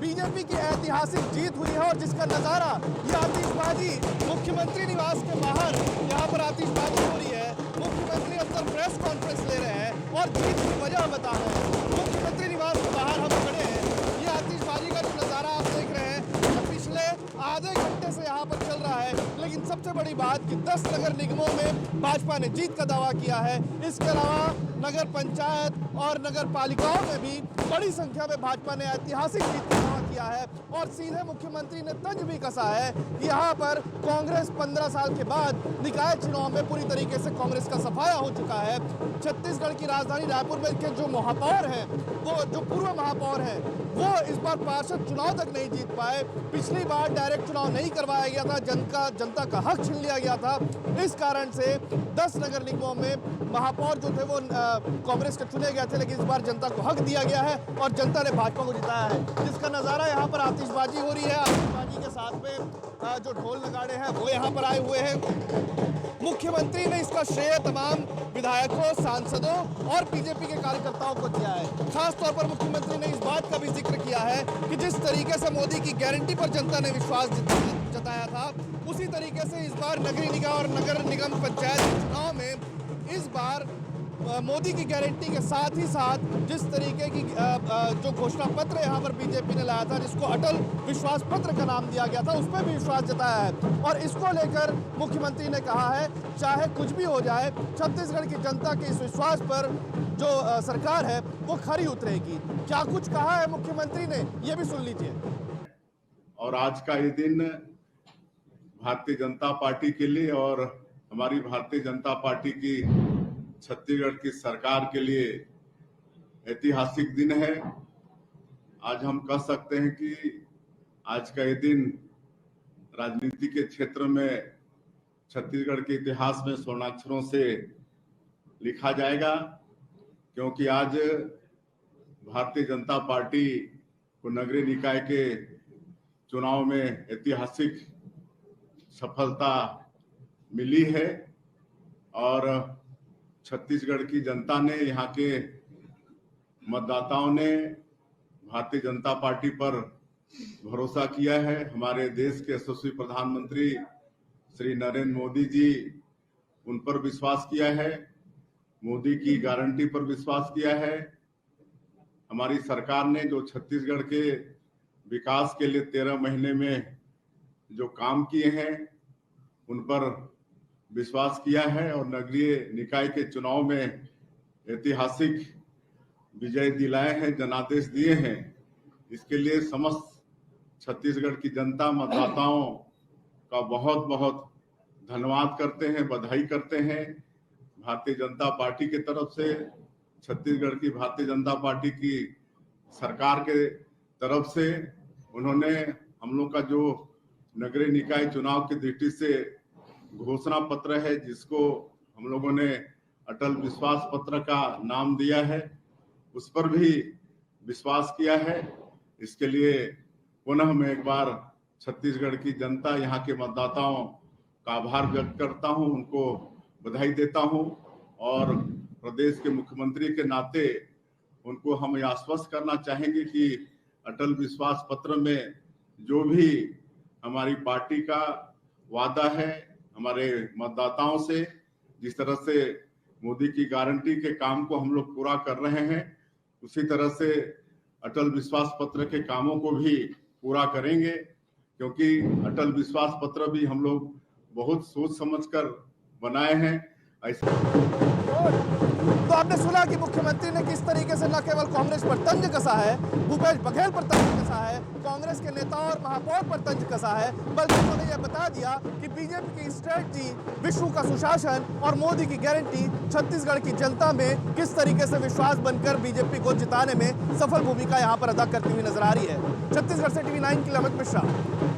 BJP की ऐतिहासिक जीत हुई है और जिसका नजारा ये आतिशबाजी मुख्यमंत्री निवास के बाहर यहाँ पर आतिशबाजी हो रही है। मुख्यमंत्री अंदर प्रेस कॉन्फ्रेंस ले रहे हैं और जीत की वजह बता रहे हैं। मुख्यमंत्री निवास के बाहर हम खड़े हैं। ये आतिशबाजी का जो नजारा आप देख रहे हैं पिछले आधे घंटे से यहाँ पर चल रहा है। लेकिन सबसे बड़ी बात कि 10 नगर निगमों में भाजपा ने जीत का दावा किया है। इसके अलावा नगर पंचायत और नगर पालिकाओं में भी बड़ी संख्या में भाजपा ने ऐतिहासिक जीत का दावा किया है। और सीधे मुख्यमंत्री ने तंज भी कसा है कि यहाँ पर कांग्रेस 15 साल के बाद निकाय चुनाव में पूरी तरीके से कांग्रेस का सफाया हो चुका है। छत्तीसगढ़ की राजधानी रायपुर में के जो महापौर हैं, वो जो पूर्व महापौर हैं, वो इस बार पार्षद चुनाव तक नहीं जीत पाए। पिछली बार डायरेक्ट चुनाव नहीं करवाया गया था, जनता का हक छीन लिया गया था। इस कारण से 10 नगर निगमों में महापौर जो थे वो कांग्रेस के चुने गए थे, लेकिन इस बार जनता को हक दिया गया है और जनता ने भाजपा को जिताया है। जिसका नजारा यहाँ पर आतिशबाजी हो रही है। आतिशबाजी के साथ में जो ढोल नगाड़े हैं वो यहाँ पर आए हुए हैं। मुख्यमंत्री ने इसका श्रेय तमाम विधायकों, सांसदों और बीजेपी के कार्यकर्ताओं को दिया है। खास तौर पर मुख्यमंत्री ने इस बात का भी जिक्र किया है कि जिस तरीके से मोदी की गारंटी पर जनता ने विश्वास जताया था, उसी तरीके से इस बार नगरीय निकाय और नगर निगम पंचायत चुनाव में इस बार मोदी की गारंटी के साथ ही साथ जिस तरीके की जो घोषणा पत्र यहाँ पर बीजेपी ने लाया था, जिसको अटल विश्वास पत्र का नाम दिया गया था, उस पर भी विश्वास जताया है। और इसको लेकर मुख्यमंत्री ने कहा है चाहे कुछ भी हो जाए, छत्तीसगढ़ की जनता के इस विश्वास पर जो सरकार है वो खरी उतरेगी। क्या कुछ कहा है मुख्यमंत्री ने, ये भी सुन लीजिए। और आज का ये दिन भारतीय जनता पार्टी के लिए और हमारी भारतीय जनता पार्टी की छत्तीसगढ़ की सरकार के लिए ऐतिहासिक दिन है। आज हम कह सकते हैं कि आज का ये दिन राजनीति के क्षेत्र में छत्तीसगढ़ के इतिहास में स्वर्णाक्षरों से लिखा जाएगा, क्योंकि आज भारतीय जनता पार्टी को नगरीय निकाय के चुनाव में ऐतिहासिक सफलता मिली है और छत्तीसगढ़ की जनता ने, यहाँ के मतदाताओं ने भारतीय जनता पार्टी पर भरोसा किया है। हमारे देश के यशस्वी प्रधानमंत्री श्री नरेंद्र मोदी जी, उन पर विश्वास किया है, मोदी की गारंटी पर विश्वास किया है। हमारी सरकार ने जो छत्तीसगढ़ के विकास के लिए 13 महीने में जो काम किए हैं, उन पर विश्वास किया है और नगरीय निकाय के चुनाव में ऐतिहासिक विजय दिलाए हैं, जनादेश दिए हैं। इसके लिए समस्त छत्तीसगढ़ की जनता, मतदाताओं का बहुत बहुत धन्यवाद करते हैं, बधाई करते हैं। भारतीय जनता पार्टी की तरफ से, छत्तीसगढ़ की भारतीय जनता पार्टी की सरकार के तरफ से उन्होंने हम लोग का जो नगरीय निकाय चुनाव की दृष्टि से घोषणा पत्र है, जिसको हम लोगों ने अटल विश्वास पत्र का नाम दिया है, उस पर भी विश्वास किया है। इसके लिए पुनः मैं एक बार छत्तीसगढ़ की जनता, यहाँ के मतदाताओं का आभार व्यक्त करता हूँ, उनको बधाई देता हूँ और प्रदेश के मुख्यमंत्री के नाते उनको हम यह आश्वस्त करना चाहेंगे कि अटल विश्वास पत्र में जो भी हमारी पार्टी का वादा है हमारे मतदाताओं से, जिस तरह से मोदी की गारंटी के काम को हम लोग पूरा कर रहे हैं, उसी तरह से अटल विश्वास पत्र के कामों को भी पूरा करेंगे, क्योंकि अटल विश्वास पत्र भी हम लोग बहुत सोच समझकर बनाए हैं। तो आपने सुना कि मुख्यमंत्री ने किस तरीके से न केवल कांग्रेस पर तंज कसा है, भूपेश बघेल पर तंज कसा है, कांग्रेस के नेताओं और महापौर पर तंज कसा है, बल्कि उन्होंने यह बता दिया कि बीजेपी की स्ट्रेटजी, विश्व का सुशासन और मोदी की गारंटी छत्तीसगढ़ की जनता में किस तरीके से विश्वास बनकर बीजेपी को जिताने में सफल भूमिका यहाँ पर अदा करती हुई नजर आ रही है। छत्तीसगढ़ से TV9 के लिए अमित मिश्रा।